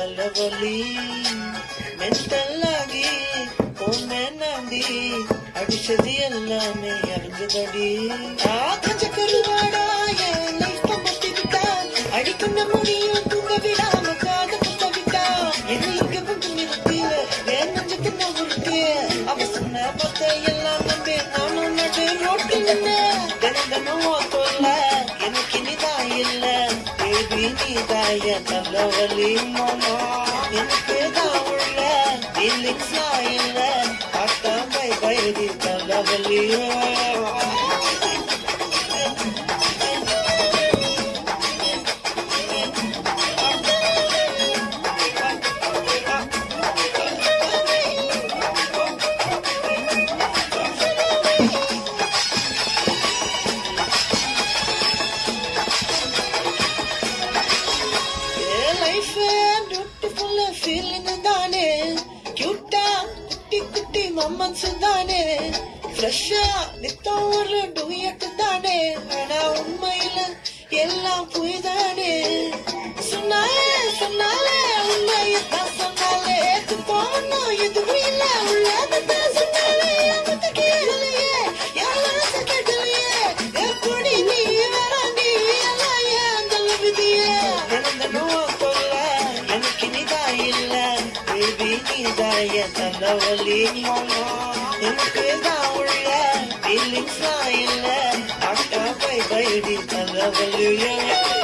தலைவலி மென்டல்லாகி போனாண்டி அடிச்சது எல்லாமே அறிஞ்சதடி கொஞ்ச கருவாடா என் லைஃப் பத்தி விட்டா அடிக்கொண்ட முடியும் தூங்க விடாம காத புத்த விட்டா என்ன இங்க வந்து நிறுத்திய என் நெஞ்சத்து நான் உருட்டிய அவ சொன்ன பத்த எல்லாம் நம்பி நானும் நடு ரோட்டு நின்ன தினம் தொல்ல எனக்கு இனிதான் இல்ல பேபி நீதாய தலைவலி மாமா எனக்கு தான் உள்ள ஃபீலிங்ஸ் இல்ல பாட்டா பை பைடி தலைவலியோ தானே ஃப்ரெஷ்ஷா நித்தம் ஒரு டூயட்டு தானே ஆனா உண்மையில எல்லாம் புய்தானே சொன்னாலே சொன்னாலே உண்மையத்தான் சொன்னாலே போகணும் எதுவும் இல்ல உள்ளதான் சொன்னாலே அந்த கேட்கலையே யாரும் கேட்கலையே எப்படி நீ வர நீ எல்லாம் ஏன் அந்த விதியே தினந்தனும் சொல்ல எனக்கு நீதான் இல்ல பேபி நீதாய தலைவலி மாமா எனக்கு தான் உள்ள ஃபீலிங்ஸ் இல்ல அக்கா பை பைடி தலைவலியோ